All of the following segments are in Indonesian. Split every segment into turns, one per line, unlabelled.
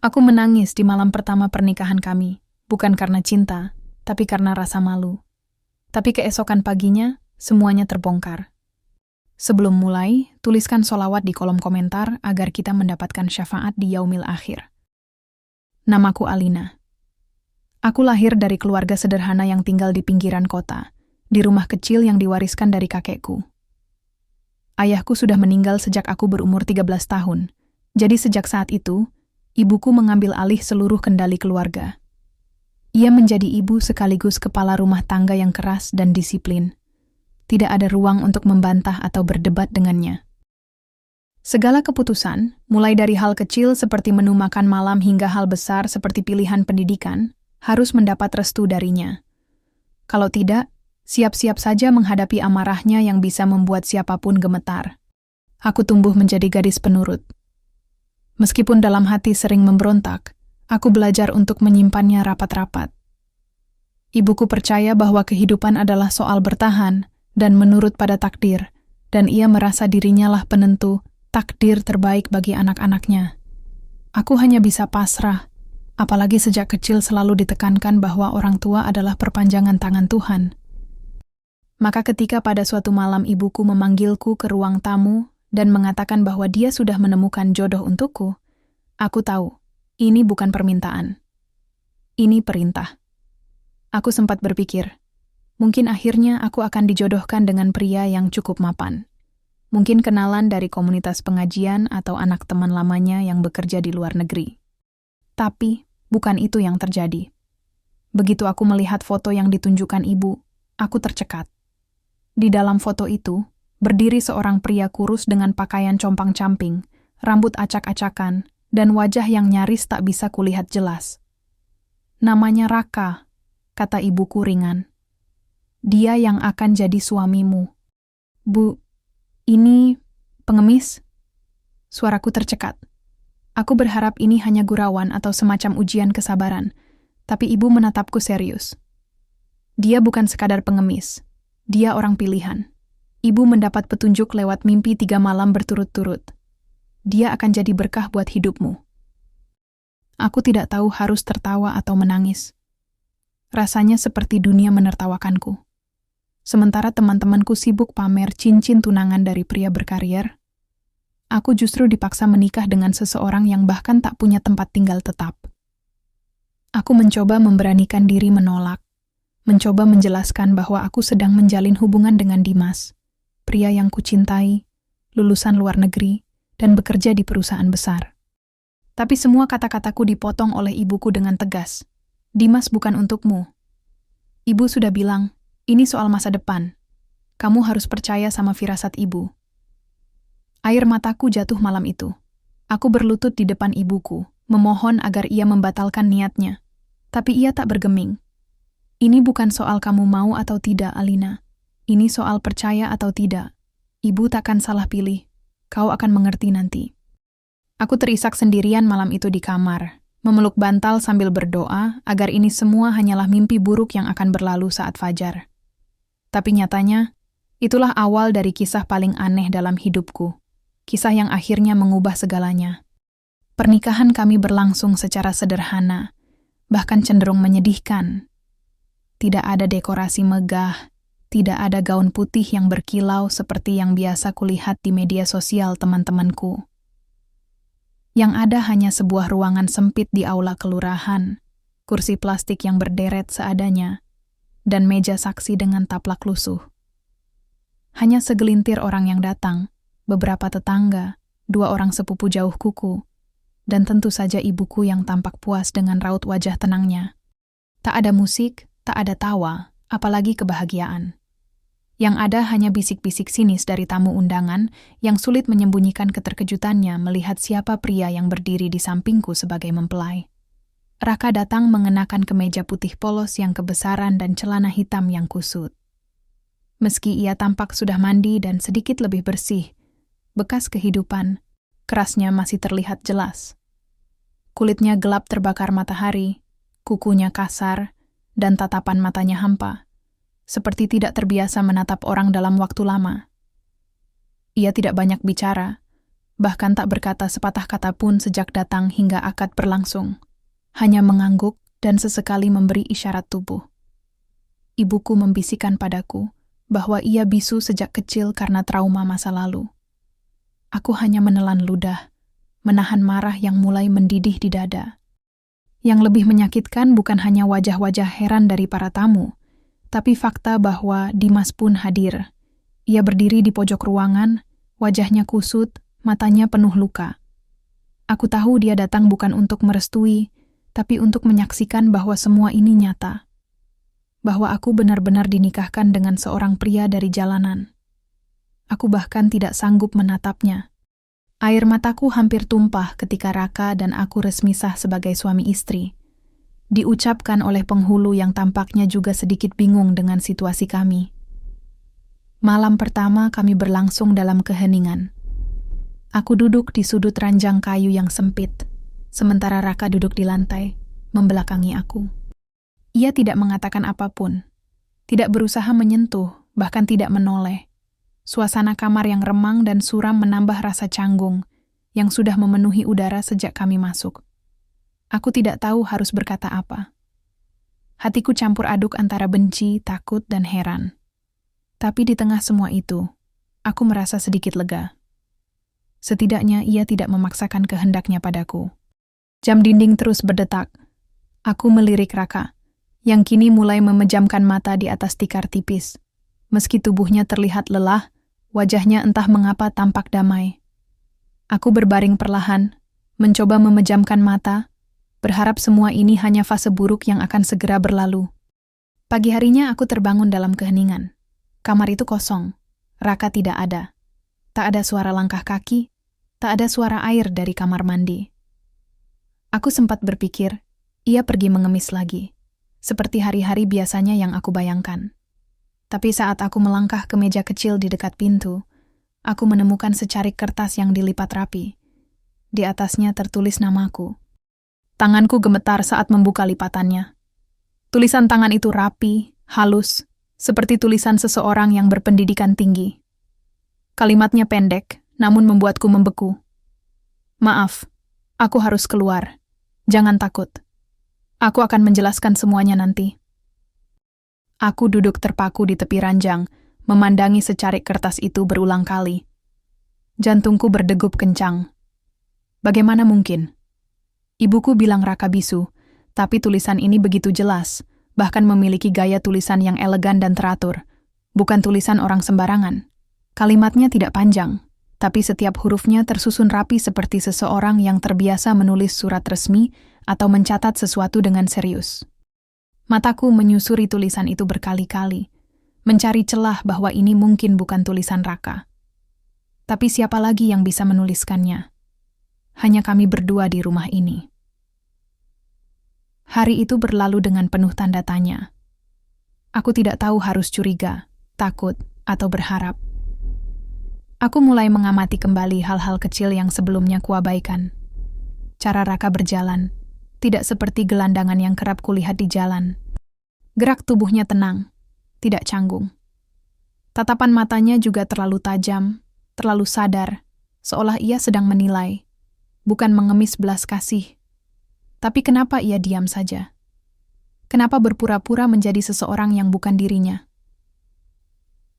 Aku menangis di malam pertama pernikahan kami, bukan karena cinta, tapi karena rasa malu. Tapi keesokan paginya, semuanya terbongkar. Sebelum mulai, tuliskan sholawat di kolom komentar agar kita mendapatkan syafaat di yaumil akhir. Namaku Alina. Aku lahir dari keluarga sederhana yang tinggal di pinggiran kota, di rumah kecil yang diwariskan dari kakekku. Ayahku sudah meninggal sejak aku berumur 13 tahun, jadi sejak saat itu, ibuku mengambil alih seluruh kendali keluarga. Ia menjadi ibu sekaligus kepala rumah tangga yang keras dan disiplin. Tidak ada ruang untuk membantah atau berdebat dengannya. Segala keputusan, mulai dari hal kecil seperti menu makan malam hingga hal besar seperti pilihan pendidikan, harus mendapat restu darinya. Kalau tidak, siap-siap saja menghadapi amarahnya yang bisa membuat siapapun gemetar. Aku tumbuh menjadi gadis penurut. Meskipun dalam hati sering memberontak, aku belajar untuk menyimpannya rapat-rapat. Ibuku percaya bahwa kehidupan adalah soal bertahan dan menurut pada takdir, dan ia merasa dirinya lah penentu takdir terbaik bagi anak-anaknya. Aku hanya bisa pasrah, apalagi sejak kecil selalu ditekankan bahwa orang tua adalah perpanjangan tangan Tuhan. Maka ketika pada suatu malam ibuku memanggilku ke ruang tamu dan mengatakan bahwa dia sudah menemukan jodoh untukku, aku tahu, ini bukan permintaan. Ini perintah. Aku sempat berpikir, mungkin akhirnya aku akan dijodohkan dengan pria yang cukup mapan. Mungkin kenalan dari komunitas pengajian atau anak teman lamanya yang bekerja di luar negeri. Tapi, bukan itu yang terjadi. Begitu aku melihat foto yang ditunjukkan ibu, aku tercekat. Di dalam foto itu, berdiri seorang pria kurus dengan pakaian compang-camping, rambut acak-acakan, dan wajah yang nyaris tak bisa kulihat jelas. Namanya Raka, kata ibuku ringan. Dia yang akan jadi suamimu. Bu, ini pengemis? Suaraku tercekat. Aku berharap ini hanya gurauan atau semacam ujian kesabaran, tapi ibu menatapku serius. Dia bukan sekadar pengemis, dia orang pilihan. Ibu mendapat petunjuk lewat mimpi 3 malam berturut-turut. Dia akan jadi berkah buat hidupmu. Aku tidak tahu harus tertawa atau menangis. Rasanya seperti dunia menertawakanku. Sementara teman-temanku sibuk pamer cincin tunangan dari pria berkarier, aku justru dipaksa menikah dengan seseorang yang bahkan tak punya tempat tinggal tetap. Aku mencoba memberanikan diri menolak, mencoba menjelaskan bahwa aku sedang menjalin hubungan dengan Dimas, pria yang kucintai, lulusan luar negeri, dan bekerja di perusahaan besar. Tapi semua kata-kataku dipotong oleh ibuku dengan tegas. Dimas bukan untukmu. Ibu sudah bilang, ini soal masa depan. Kamu harus percaya sama firasat ibu. Air mataku jatuh malam itu. Aku berlutut di depan ibuku, memohon agar ia membatalkan niatnya. Tapi ia tak bergeming. Ini bukan soal kamu mau atau tidak, Alina. Ini soal percaya atau tidak. Ibu takkan salah pilih. Kau akan mengerti nanti. Aku terisak sendirian malam itu di kamar, memeluk bantal sambil berdoa agar ini semua hanyalah mimpi buruk yang akan berlalu saat fajar. Tapi nyatanya, itulah awal dari kisah paling aneh dalam hidupku. Kisah yang akhirnya mengubah segalanya. Pernikahan kami berlangsung secara sederhana, bahkan cenderung menyedihkan. Tidak ada dekorasi megah, tidak ada gaun putih yang berkilau seperti yang biasa kulihat di media sosial teman-temanku. Yang ada hanya sebuah ruangan sempit di aula kelurahan, kursi plastik yang berderet seadanya, dan meja saksi dengan taplak lusuh. Hanya segelintir orang yang datang, beberapa tetangga, 2 orang sepupu jauh kuku, dan tentu saja ibuku yang tampak puas dengan raut wajah tenangnya. Tak ada musik, tak ada tawa, apalagi kebahagiaan. Yang ada hanya bisik-bisik sinis dari tamu undangan yang sulit menyembunyikan keterkejutannya melihat siapa pria yang berdiri di sampingku sebagai mempelai. Raka datang mengenakan kemeja putih polos yang kebesaran dan celana hitam yang kusut. Meski ia tampak sudah mandi dan sedikit lebih bersih, bekas kehidupan, kerasnya masih terlihat jelas. Kulitnya gelap terbakar matahari, kukunya kasar, dan tatapan matanya hampa. Seperti tidak terbiasa menatap orang dalam waktu lama. Ia tidak banyak bicara, bahkan tak berkata sepatah kata pun sejak datang hingga akad berlangsung. Hanya mengangguk dan sesekali memberi isyarat tubuh. Ibuku membisikkan padaku bahwa ia bisu sejak kecil karena trauma masa lalu. Aku hanya menelan ludah, menahan marah yang mulai mendidih di dada. Yang lebih menyakitkan bukan hanya wajah-wajah heran dari para tamu, tapi fakta bahwa Dimas pun hadir. Ia berdiri di pojok ruangan, wajahnya kusut, matanya penuh luka. Aku tahu dia datang bukan untuk merestui, tapi untuk menyaksikan bahwa semua ini nyata. Bahwa aku benar-benar dinikahkan dengan seorang pria dari jalanan. Aku bahkan tidak sanggup menatapnya. Air mataku hampir tumpah ketika Raka dan aku resmi sah sebagai suami istri. Diucapkan oleh penghulu yang tampaknya juga sedikit bingung dengan situasi kami. Malam pertama kami berlangsung dalam keheningan. Aku duduk di sudut ranjang kayu yang sempit, sementara Raka duduk di lantai, membelakangi aku. Ia tidak mengatakan apapun, tidak berusaha menyentuh, bahkan tidak menoleh. Suasana kamar yang remang dan suram menambah rasa canggung yang sudah memenuhi udara sejak kami masuk. Aku tidak tahu harus berkata apa. Hatiku campur aduk antara benci, takut, dan heran. Tapi di tengah semua itu, aku merasa sedikit lega. Setidaknya ia tidak memaksakan kehendaknya padaku. Jam dinding terus berdetak. Aku melirik Raka, yang kini mulai memejamkan mata di atas tikar tipis. Meski tubuhnya terlihat lelah, wajahnya entah mengapa tampak damai. Aku berbaring perlahan, mencoba memejamkan mata, berharap semua ini hanya fase buruk yang akan segera berlalu. Pagi harinya aku terbangun dalam keheningan. Kamar itu kosong, Raka tidak ada. Tak ada suara langkah kaki, tak ada suara air dari kamar mandi. Aku sempat berpikir, ia pergi mengemis lagi, seperti hari-hari biasanya yang aku bayangkan. Tapi saat aku melangkah ke meja kecil di dekat pintu, aku menemukan secarik kertas yang dilipat rapi. Di atasnya tertulis namaku. Tanganku gemetar saat membuka lipatannya. Tulisan tangan itu rapi, halus, seperti tulisan seseorang yang berpendidikan tinggi. Kalimatnya pendek, namun membuatku membeku. Maaf, aku harus keluar. Jangan takut. Aku akan menjelaskan semuanya nanti. Aku duduk terpaku di tepi ranjang, memandangi secarik kertas itu berulang kali. Jantungku berdegup kencang. Bagaimana mungkin? Ibuku bilang Raka bisu, tapi tulisan ini begitu jelas, bahkan memiliki gaya tulisan yang elegan dan teratur. Bukan tulisan orang sembarangan. Kalimatnya tidak panjang, tapi setiap hurufnya tersusun rapi seperti seseorang yang terbiasa menulis surat resmi atau mencatat sesuatu dengan serius. Mataku menyusuri tulisan itu berkali-kali, mencari celah bahwa ini mungkin bukan tulisan Raka. Tapi siapa lagi yang bisa menuliskannya? Hanya kami berdua di rumah ini. Hari itu berlalu dengan penuh tanda tanya. Aku tidak tahu harus curiga, takut, atau berharap. Aku mulai mengamati kembali hal-hal kecil yang sebelumnya kuabaikan. Cara Raka berjalan, tidak seperti gelandangan yang kerap kulihat di jalan. Gerak tubuhnya tenang, tidak canggung. Tatapan matanya juga terlalu tajam, terlalu sadar, seolah ia sedang menilai, bukan mengemis belas kasih. Tapi kenapa ia diam saja? Kenapa berpura-pura menjadi seseorang yang bukan dirinya?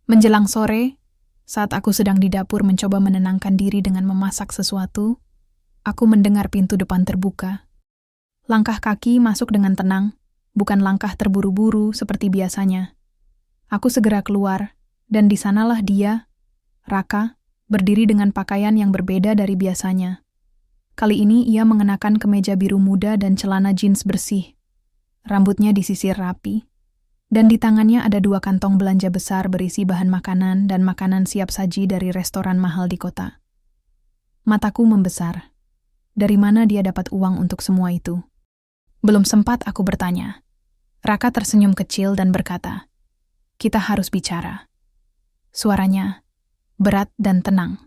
Menjelang sore, saat aku sedang di dapur mencoba menenangkan diri dengan memasak sesuatu, aku mendengar pintu depan terbuka. Langkah kaki masuk dengan tenang, bukan langkah terburu-buru seperti biasanya. Aku segera keluar, dan di sanalah dia, Raka, berdiri dengan pakaian yang berbeda dari biasanya. Kali ini ia mengenakan kemeja biru muda dan celana jeans bersih. Rambutnya disisir rapi, dan di tangannya ada 2 kantong belanja besar berisi bahan makanan dan makanan siap saji dari restoran mahal di kota. Mataku membesar. Dari mana dia dapat uang untuk semua itu? Belum sempat aku bertanya. Raka tersenyum kecil dan berkata, "Kita harus bicara." Suaranya berat dan tenang.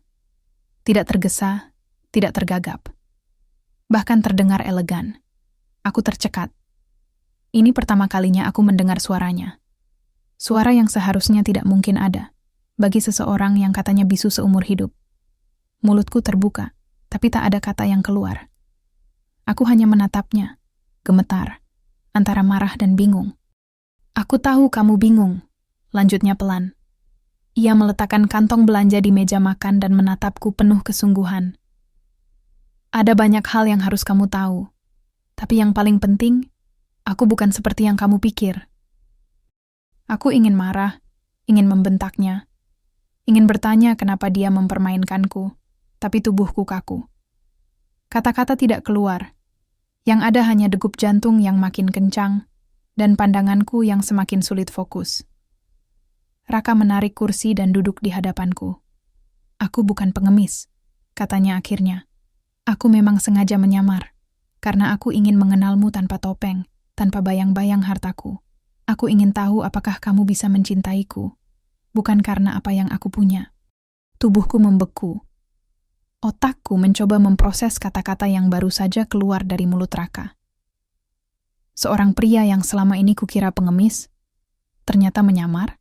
Tidak tergesa, tidak tergagap. Bahkan terdengar elegan. Aku tercekat. Ini pertama kalinya aku mendengar suaranya. Suara yang seharusnya tidak mungkin ada bagi seseorang yang katanya bisu seumur hidup. Mulutku terbuka, tapi tak ada kata yang keluar. Aku hanya menatapnya, gemetar, antara marah dan bingung. Aku tahu kamu bingung, lanjutnya pelan. Ia meletakkan kantong belanja di meja makan dan menatapku penuh kesungguhan. Ada banyak hal yang harus kamu tahu, tapi yang paling penting, aku bukan seperti yang kamu pikir. Aku ingin marah, ingin membentaknya, ingin bertanya kenapa dia mempermainkanku, tapi tubuhku kaku. Kata-kata tidak keluar. Yang ada hanya degup jantung yang makin kencang dan pandanganku yang semakin sulit fokus. Raka menarik kursi dan duduk di hadapanku. Aku bukan pengemis, katanya akhirnya. Aku memang sengaja menyamar, karena aku ingin mengenalmu tanpa topeng, tanpa bayang-bayang hartaku. Aku ingin tahu apakah kamu bisa mencintaiku, bukan karena apa yang aku punya. Tubuhku membeku. Otakku mencoba memproses kata-kata yang baru saja keluar dari mulut Raka. Seorang pria yang selama ini kukira pengemis, ternyata menyamar.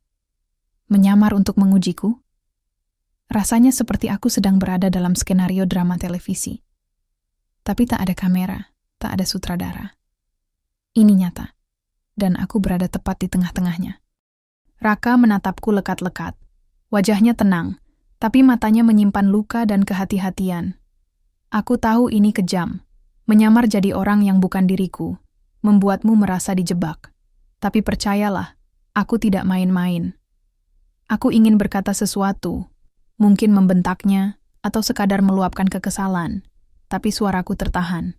Menyamar untuk mengujiku. Rasanya seperti aku sedang berada dalam skenario drama televisi. Tapi tak ada kamera, tak ada sutradara. Ini nyata, dan aku berada tepat di tengah-tengahnya. Raka menatapku lekat-lekat. Wajahnya tenang, tapi matanya menyimpan luka dan kehati-hatian. Aku tahu ini kejam. Menyamar jadi orang yang bukan diriku, membuatmu merasa dijebak. Tapi percayalah, aku tidak main-main. Aku ingin berkata sesuatu, mungkin membentaknya, atau sekadar meluapkan kekesalan, tapi suaraku tertahan.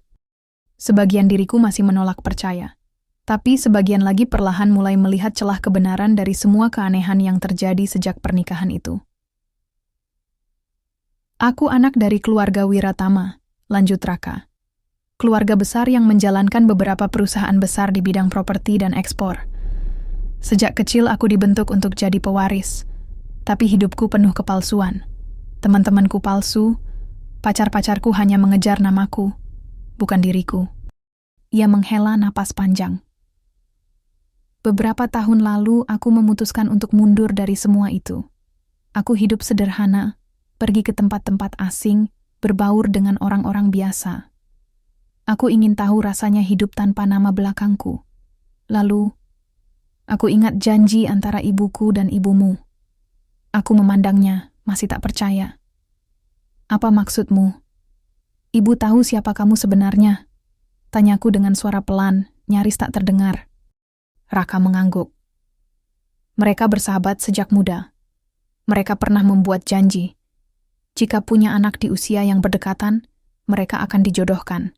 Sebagian diriku masih menolak percaya, tapi sebagian lagi perlahan mulai melihat celah kebenaran dari semua keanehan yang terjadi sejak pernikahan itu. Aku anak dari keluarga Wiratama, lanjut Raka. Keluarga besar yang menjalankan beberapa perusahaan besar di bidang properti dan ekspor. Sejak kecil aku dibentuk untuk jadi pewaris, tapi hidupku penuh kepalsuan. Teman-temanku palsu, pacar-pacarku hanya mengejar namaku, bukan diriku. Ia menghela napas panjang. Beberapa tahun lalu aku memutuskan untuk mundur dari semua itu. Aku hidup sederhana, pergi ke tempat-tempat asing, berbaur dengan orang-orang biasa. Aku ingin tahu rasanya hidup tanpa nama belakangku. Lalu, aku ingat janji antara ibuku dan ibumu. Aku memandangnya, masih tak percaya. Apa maksudmu? Ibu tahu siapa kamu sebenarnya? Tanyaku dengan suara pelan, nyaris tak terdengar. Raka mengangguk. Mereka bersahabat sejak muda. Mereka pernah membuat janji. Jika punya anak di usia yang berdekatan, mereka akan dijodohkan.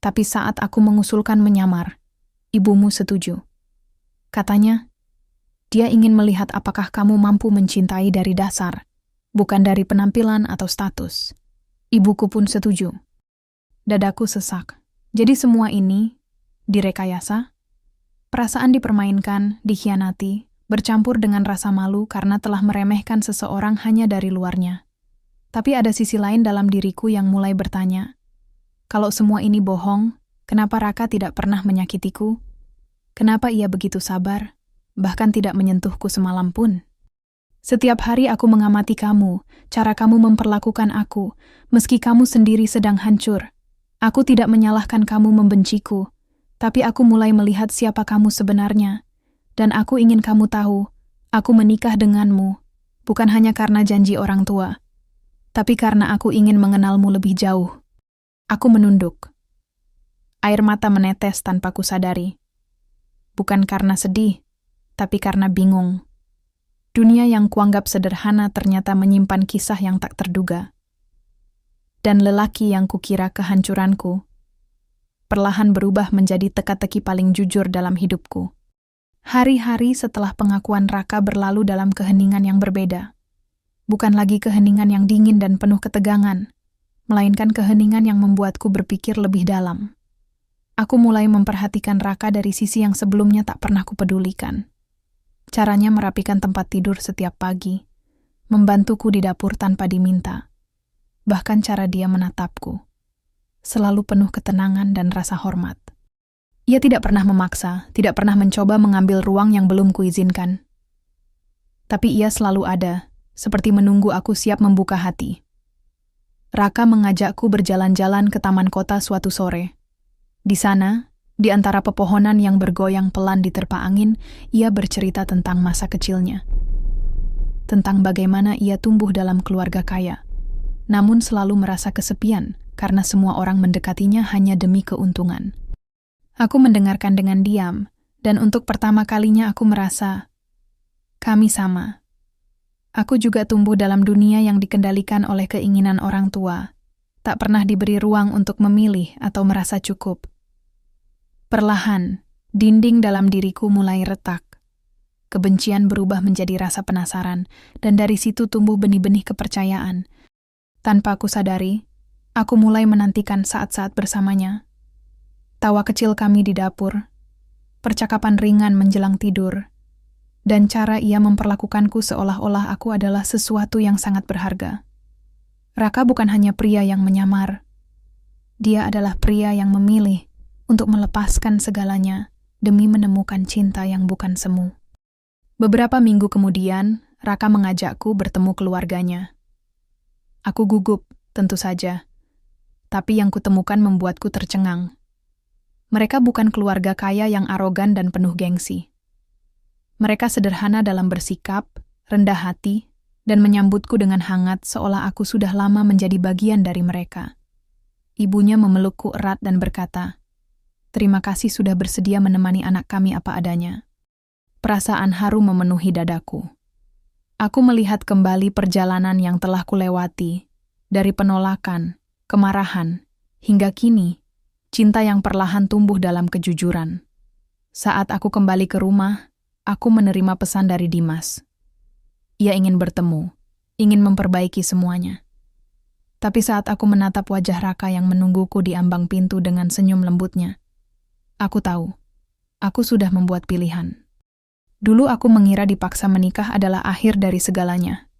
Tapi saat aku mengusulkan menyamar, ibumu setuju. Katanya, dia ingin melihat apakah kamu mampu mencintai dari dasar, bukan dari penampilan atau status. Ibuku pun setuju. Dadaku sesak. Jadi semua ini direkayasa? Perasaan dipermainkan, dikhianati, bercampur dengan rasa malu karena telah meremehkan seseorang hanya dari luarnya. Tapi ada sisi lain dalam diriku yang mulai bertanya, kalau semua ini bohong, kenapa Raka tidak pernah menyakitiku? Kenapa ia begitu sabar, bahkan tidak menyentuhku semalam pun? Setiap hari aku mengamati kamu, cara kamu memperlakukan aku, meski kamu sendiri sedang hancur. Aku tidak menyalahkan kamu membenciku, tapi aku mulai melihat siapa kamu sebenarnya. Dan aku ingin kamu tahu, aku menikah denganmu, bukan hanya karena janji orang tua, tapi karena aku ingin mengenalmu lebih jauh. Aku menunduk. Air mata menetes tanpa kusadari. Bukan karena sedih, tapi karena bingung. Dunia yang kuanggap sederhana ternyata menyimpan kisah yang tak terduga. Dan lelaki yang kukira kehancuranku, perlahan berubah menjadi teka-teki paling jujur dalam hidupku. Hari-hari setelah pengakuan Raka berlalu dalam keheningan yang berbeda. Bukan lagi keheningan yang dingin dan penuh ketegangan, melainkan keheningan yang membuatku berpikir lebih dalam. Aku mulai memperhatikan Raka dari sisi yang sebelumnya tak pernah kupedulikan. Caranya merapikan tempat tidur setiap pagi, membantuku di dapur tanpa diminta. Bahkan cara dia menatapku, selalu penuh ketenangan dan rasa hormat. Ia tidak pernah memaksa, tidak pernah mencoba mengambil ruang yang belum kuizinkan. Tapi ia selalu ada, seperti menunggu aku siap membuka hati. Raka mengajakku berjalan-jalan ke taman kota suatu sore. Di sana, di antara pepohonan yang bergoyang pelan diterpa angin, ia bercerita tentang masa kecilnya. Tentang bagaimana ia tumbuh dalam keluarga kaya, namun selalu merasa kesepian karena semua orang mendekatinya hanya demi keuntungan. Aku mendengarkan dengan diam, dan untuk pertama kalinya aku merasa, kami sama. Aku juga tumbuh dalam dunia yang dikendalikan oleh keinginan orang tua, tak pernah diberi ruang untuk memilih atau merasa cukup. Perlahan, dinding dalam diriku mulai retak. Kebencian berubah menjadi rasa penasaran, dan dari situ tumbuh benih-benih kepercayaan. Tanpa aku sadari, aku mulai menantikan saat-saat bersamanya. Tawa kecil kami di dapur, percakapan ringan menjelang tidur, dan cara ia memperlakukanku seolah-olah aku adalah sesuatu yang sangat berharga. Raka bukan hanya pria yang menyamar. Dia adalah pria yang memilih untuk melepaskan segalanya demi menemukan cinta yang bukan semu. Beberapa minggu kemudian, Raka mengajakku bertemu keluarganya. Aku gugup, tentu saja. Tapi yang kutemukan membuatku tercengang. Mereka bukan keluarga kaya yang arogan dan penuh gengsi. Mereka sederhana dalam bersikap, rendah hati, dan menyambutku dengan hangat seolah aku sudah lama menjadi bagian dari mereka. Ibunya memelukku erat dan berkata, "Terima kasih sudah bersedia menemani anak kami apa adanya." Perasaan haru memenuhi dadaku. Aku melihat kembali perjalanan yang telah kulewati, dari penolakan, kemarahan, hingga kini, cinta yang perlahan tumbuh dalam kejujuran. Saat aku kembali ke rumah, aku menerima pesan dari Dimas. Ia ingin bertemu, ingin memperbaiki semuanya. Tapi saat aku menatap wajah Raka yang menungguku di ambang pintu dengan senyum lembutnya, aku tahu, aku sudah membuat pilihan. Dulu aku mengira dipaksa menikah adalah akhir dari segalanya.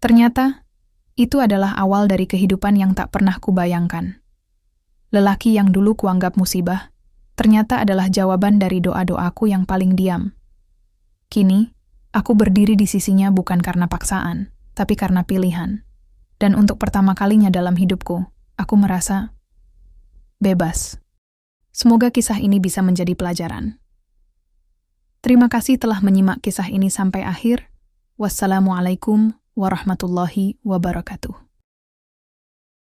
Ternyata, itu adalah awal dari kehidupan yang tak pernah kubayangkan. Lelaki yang dulu kuanggap musibah, ternyata adalah jawaban dari doa-doaku yang paling diam. Kini, aku berdiri di sisinya bukan karena paksaan, tapi karena pilihan. Dan untuk pertama kalinya dalam hidupku, aku merasa bebas. Semoga kisah ini bisa menjadi pelajaran. Terima kasih telah menyimak kisah ini sampai akhir. Wassalamualaikum warahmatullahi wabarakatuh.